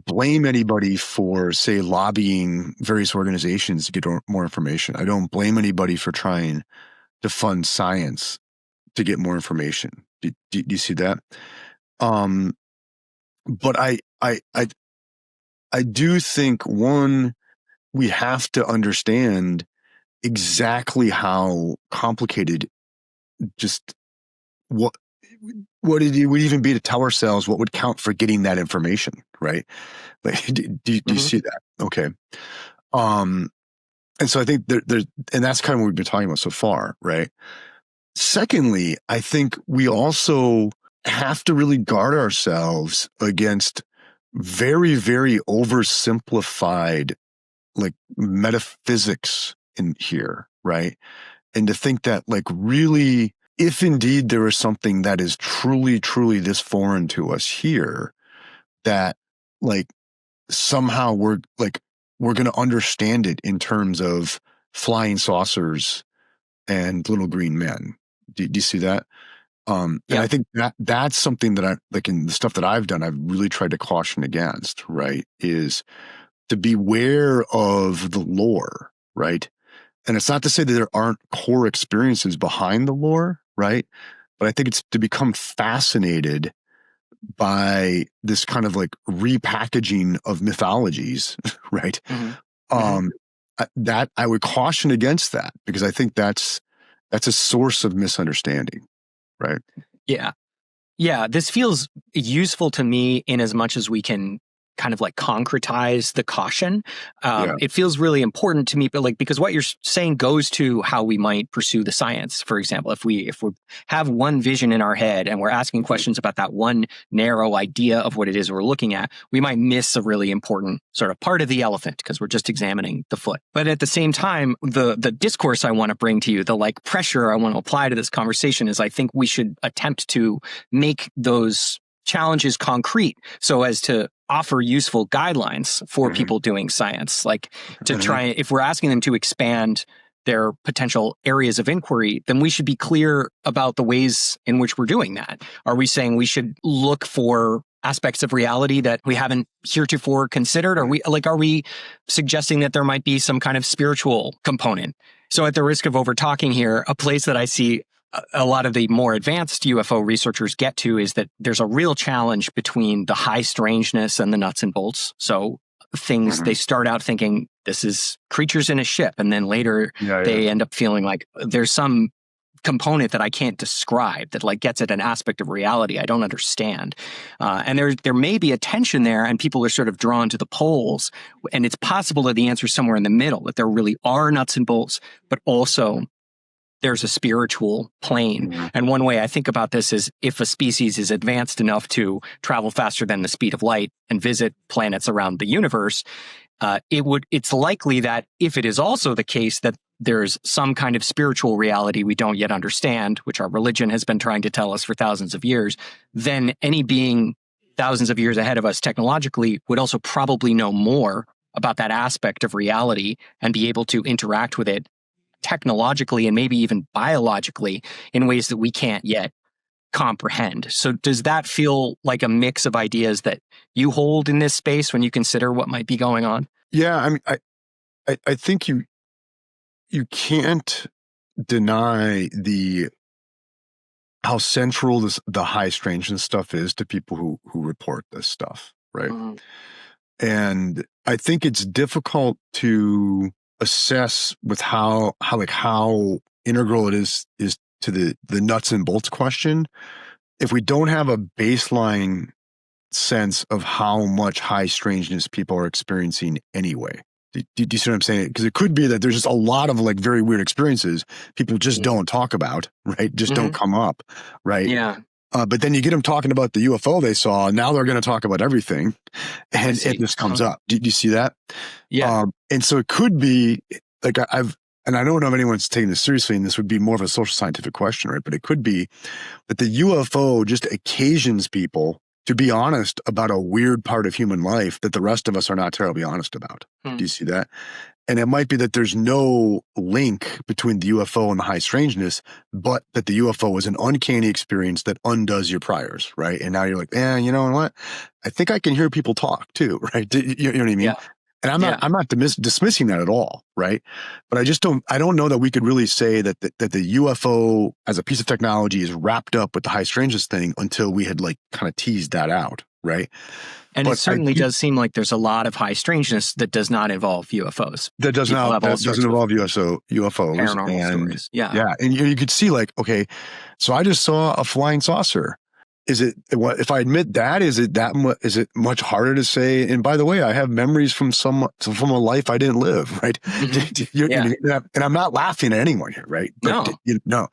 blame anybody for, say, lobbying various organizations to get more information. I don't blame anybody for trying to fund science to get more information. Do you see that? But I do think, one, we have to understand exactly how complicated just what it would even be to tell ourselves what would count for getting that information, right? Like, do you see that? Okay. And so I think there's, and that's kind of what we've been talking about so far, right? secondly, I think we also have to really guard ourselves against very, very oversimplified like metaphysics in here, right? And to think that like really, if indeed there is something that is truly, truly this foreign to us here, that like somehow we're going to understand it in terms of flying saucers and little green men. Do you see that? And I think that's something that I like in the stuff that I've done, I've really tried to caution against, right? Is to beware of the lore, right? And it's not to say that there aren't core experiences behind the lore, right? But I think it's to become fascinated by this kind of like repackaging of mythologies, right? That I would caution against that, because I think that's a source of misunderstanding, right? Yeah. This feels useful to me in as much as we can kind of like concretize the caution. It feels really important to me, but like, because what you're saying goes to how we might pursue the science. For example, if we have one vision in our head and we're asking questions about that one narrow idea of what it is we're looking at, we might miss a really important sort of part of the elephant because we're just examining the foot. But at the same time, the discourse I want to bring to you, the like pressure I want to apply to this conversation is I think we should attempt to make those challenges concrete so as to offer useful guidelines for people doing science, like to try, if we're asking them to expand their potential areas of inquiry, then we should be clear about the ways in which we're doing that. Are we saying we should look for aspects of reality that we haven't heretofore considered? Are we suggesting that there might be some kind of spiritual component? So at the risk of over talking here, a place that I see a lot of the more advanced UFO researchers get to is that there's a real challenge between the high strangeness and the nuts and bolts. So things, they start out thinking this is creatures in a ship, and then later they end up feeling like there's some component that I can't describe that like gets at an aspect of reality I don't understand. And there may be a tension there, and people are sort of drawn to the poles, and it's possible that the answer is somewhere in the middle, that there really are nuts and bolts, but also there's a spiritual plane. And one way I think about this is if a species is advanced enough to travel faster than the speed of light and visit planets around the universe, it's likely that if it is also the case that there's some kind of spiritual reality we don't yet understand, which our religion has been trying to tell us for thousands of years, then any being thousands of years ahead of us technologically would also probably know more about that aspect of reality and be able to interact with it technologically and maybe even biologically in ways that we can't yet comprehend. So does that feel like a mix of ideas that you hold in this space when you consider what might be going on? Yeah, I mean, I think you can't deny how central the high strangeness stuff is to people who report this stuff, right? And I think it's difficult to assess with how integral it is to the nuts and bolts question if we don't have a baseline sense of how much high strangeness people are experiencing anyway. Do you see what I'm saying? Because it could be that there's just a lot of like very weird experiences people just don't talk about, right? Just don't come up, right? Yeah. But then you get them talking about the UFO they saw. Now they're going to talk about everything, and it just comes up. Do you see that? Yeah. And so it could be like and I don't know if anyone's taking this seriously, and this would be more of a social scientific question, right? But it could be that the UFO just occasions people to be honest about a weird part of human life that the rest of us are not terribly honest about. Do you see that? And it might be that there's no link between the UFO and the high strangeness, but that the UFO is an uncanny experience that undoes your priors, right? And now you're like, you know what? I think I can hear people talk too, right? You know what I mean? Yeah. And I'm not dismissing that at all, right? But I don't know that we could really say that the UFO as a piece of technology is wrapped up with the high strangeness thing until we had like kind of teased that out, right? And it certainly does seem like there's a lot of high strangeness that does not involve UFOs. That doesn't involve UFOs. Paranormal stories. Yeah. Yeah. And you could see like, okay, so I just saw a flying saucer. if I admit that, is it much harder to say? And by the way, I have memories from a life I didn't live, right? Mm-hmm. And I'm not laughing at anyone here, right? But No.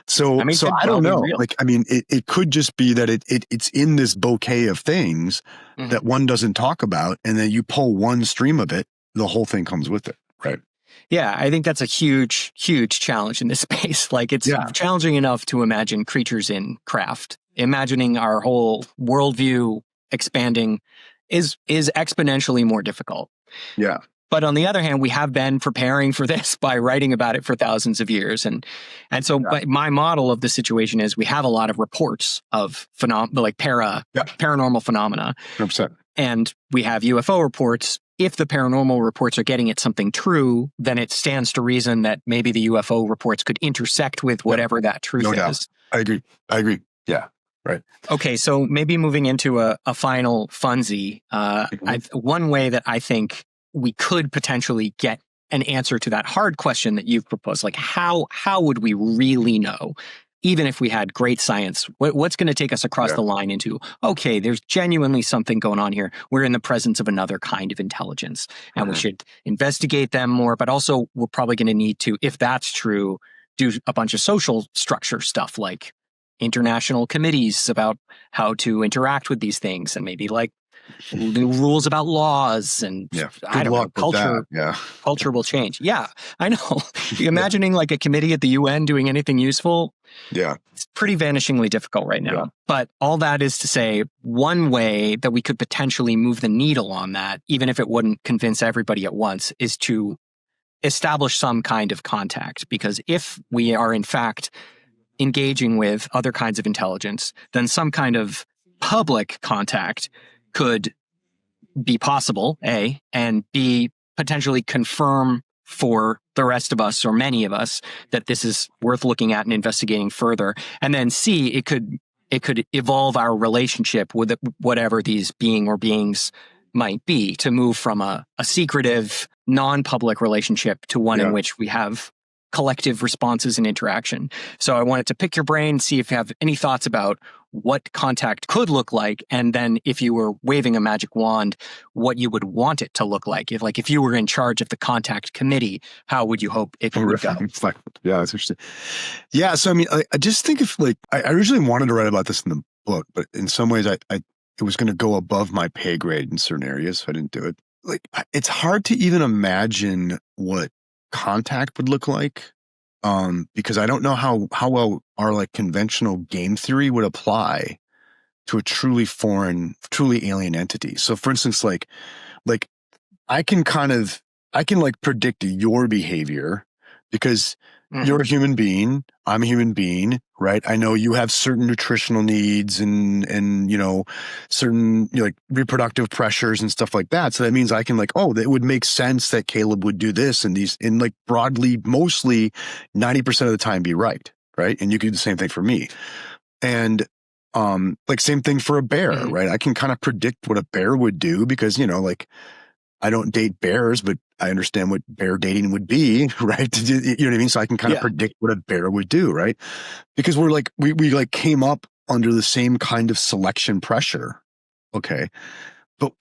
So I don't know. Real. Like, I mean, it could just be that it's in this bouquet of things that one doesn't talk about, and then you pull one stream of it, the whole thing comes with it, right? Yeah, I think that's a huge, huge challenge in this space. Like, it's challenging enough to imagine creatures in craft. Imagining our whole worldview expanding is exponentially more difficult. Yeah. But on the other hand, we have been preparing for this by writing about it for thousands of years. And so my model of the situation is we have a lot of reports of paranormal phenomena. 100%. And we have UFO reports. If the paranormal reports are getting at something true, then it stands to reason that maybe the UFO reports could intersect with whatever that truth is. Doubt. I agree. Yeah. Right. Okay. So maybe moving into a final funsy, one way that I think we could potentially get an answer to that hard question that you've proposed, like how would we really know, even if we had great science, what's going to take us across the line into, okay, there's genuinely something going on here. We're in the presence of another kind of intelligence, and we should investigate them more. But also, we're probably going to need to, if that's true, do a bunch of social structure stuff, like international committees about how to interact with these things, and maybe like new rules about laws, and I don't know, culture. Culture will change. Yeah, I know. Imagining like a committee at the UN doing anything useful. Yeah, it's pretty vanishingly difficult right now. Yeah. But all that is to say, one way that we could potentially move the needle on that, even if it wouldn't convince everybody at once, is to establish some kind of contact. Because if we are in fact engaging with other kinds of intelligence, then some kind of public contact could be possible, A, and B, potentially confirm for the rest of us, or many of us, that this is worth looking at and investigating further. And then C, it could evolve our relationship with whatever these being or beings might be, to move from a secretive, non-public relationship to one in which we have collective responses and interaction. So I wanted to pick your brain, see if you have any thoughts about what contact could look like, and then if you were waving a magic wand, what you would want it to look like. If you were in charge of the contact committee, how would you hope it would go? Yeah, that's interesting. Yeah, so I mean, I just think I originally wanted to write about this in the book, but in some ways, it was going to go above my pay grade in certain areas, so I didn't do it. It's hard to even imagine what contact would look like, because I don't know how well our conventional game theory would apply to a truly foreign, truly alien entity. So for instance, I can predict your behavior because you're a human being, I'm a human being, right? I know you have certain nutritional needs and certain reproductive pressures and stuff like that. So that means I can it would make sense that Caleb would do this and broadly, mostly 90% of the time be right? And you can do the same thing for me. And same thing for a bear, right? I can kind of predict what a bear would do because, I don't date bears, but I understand what bear dating would be, right? You know what I mean? So I can kind of predict what a bear would do, right? Because we're we came up under the same kind of selection pressure. Okay. But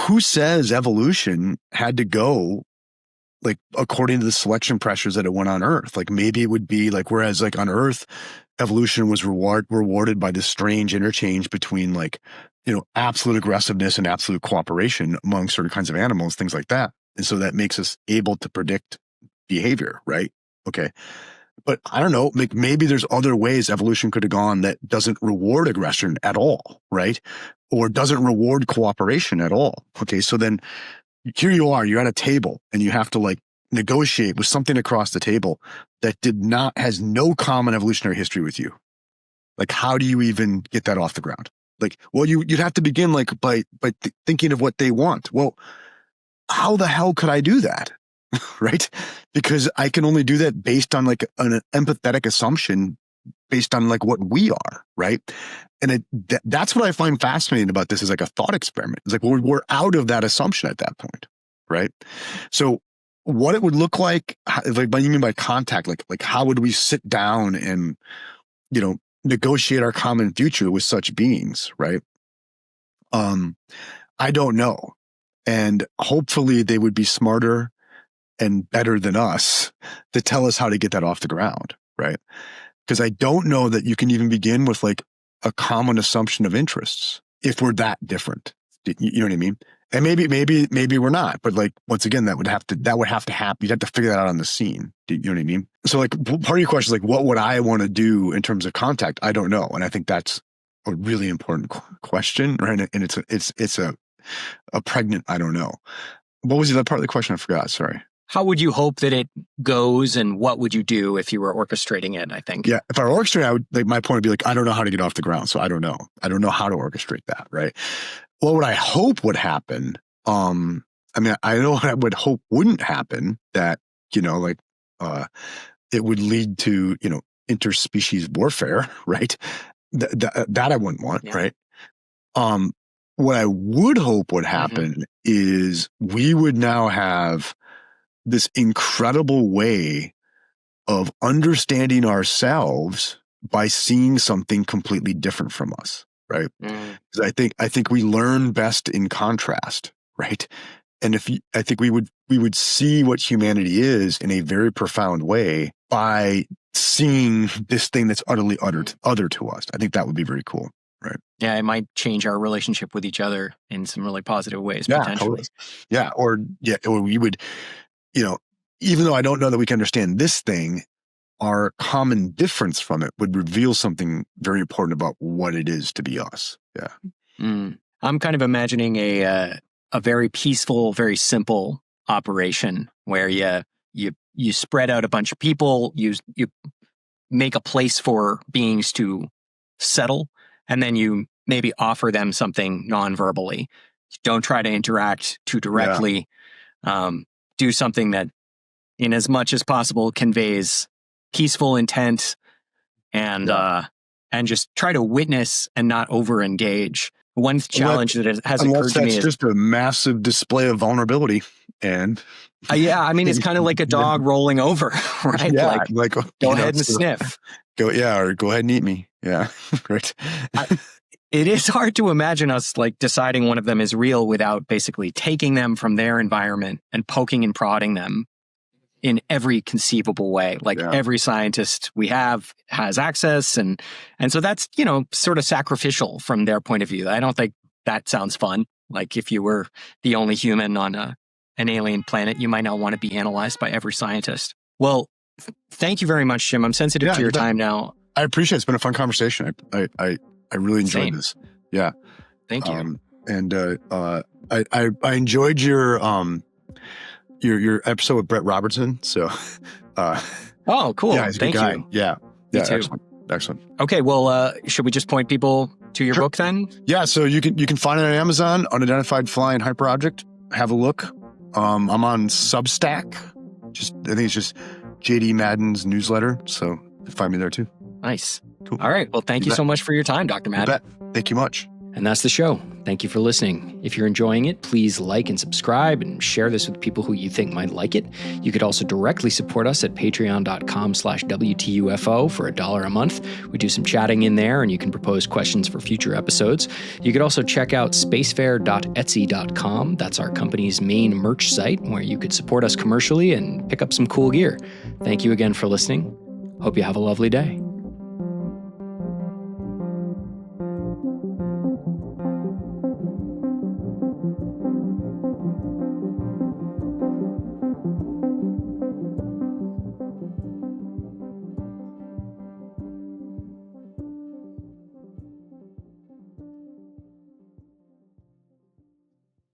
who says evolution had to go according to the selection pressures that it went on Earth? Maybe it would be whereas on Earth, evolution was rewarded by this strange interchange between absolute aggressiveness and absolute cooperation among certain kinds of animals, things like that. And so that makes us able to predict behavior, right? Okay. But I don't know, maybe there's other ways evolution could have gone that doesn't reward aggression at all, right? Or doesn't reward cooperation at all. Okay. So then here you are, you're at a table and you have to negotiate with something across the table that has no common evolutionary history with you. How do you even get that off the ground? You'd have to begin by thinking of what they want. Well, how the hell could I do that? Right? Because I can only do that based on an empathetic assumption based on what we are, right? And that's what I find fascinating about this is a thought experiment. It's we're out of that assumption at that point, right? So what it would look like, what do you mean by contact? How would we sit down and, negotiate our common future with such beings, right? I don't know. And hopefully they would be smarter and better than us to tell us how to get that off the ground, right? Because I don't know that you can even begin with like a common assumption of interests if we're that different. You know what I mean? And maybe we're not, but like, once again, that would have to happen. You'd have to figure that out on the scene. Do you know what I mean? So like, part of your question is like, what would I want to do in terms of contact? I don't know. And I think that's a really important question, right? And it's a pregnant, I don't know. What was the other part of the question? I forgot. Sorry. How would you hope that it goes, and what would you do if you were orchestrating it, I think? Yeah. If I were orchestrating, I would, like, my point would be like, I don't know how to get off the ground. So I don't know. I don't know how to orchestrate that. Right. What would I hope would happen? I mean, I know what I would hope wouldn't happen, that, like, it would lead to, interspecies warfare, right? That I wouldn't want, yeah. Right? What I would hope would happen is we would now have this incredible way of understanding ourselves by seeing something completely different from us, right? Because I think we learn best in contrast, right? And I think we would see what humanity is in a very profound way by seeing this thing that's utterly other to us. I think that would be very cool, right? Yeah, it might change our relationship with each other in some really positive ways, potentially. Totally. Yeah, or we would, even though I don't know that we can understand this thing, our common difference from it would reveal something very important about what it is to be us. Yeah. I'm kind of imagining a very peaceful, very simple operation where you spread out a bunch of people, you make a place for beings to settle, and then you maybe offer them something non-verbally. Don't try to interact too directly. Yeah. Do something that, in as much as possible, conveys peaceful intent, and just try to witness and not over-engage. One challenge that has occurred to me is just a massive display of vulnerability. And I mean, it's kind of like a dog rolling over, right? Yeah, like go ahead and sniff. Or go ahead and eat me. Yeah, right. It is hard to imagine us like deciding one of them is real without basically taking them from their environment and poking and prodding them in every conceivable way. Like every scientist we have has access. And so that's, sort of sacrificial from their point of view. I don't think that sounds fun. Like if you were the only human on an alien planet, you might not want to be analyzed by every scientist. Well, thank you very much, Jim. I'm sensitive to your time now. I appreciate it. It's been a fun conversation. I really enjoyed this. Yeah. Thank you. And I enjoyed your episode with Brett Robertson. So, oh, cool. Yeah, he's a good guy. You. Yeah. Me too. Excellent. Okay. Well, should we just point people to your book then? Yeah. So you can find it on Amazon, Unidentified Flying Hyperobject. Have a look. I'm on Substack. I think it's just JD Madden's newsletter. So find me there too. Nice. Cool. All right. Well, thank you so much for your time, Dr. Madden. Thank you much. And that's the show. Thank you for listening. If you're enjoying it, please like and subscribe and share this with people who you think might like it. You could also directly support us at patreon.com/WTUFO for $1 a month. We do some chatting in there, and you can propose questions for future episodes. You could also check out spacefair.etsy.com. That's our company's main merch site where you could support us commercially and pick up some cool gear. Thank you again for listening. Hope you have a lovely day.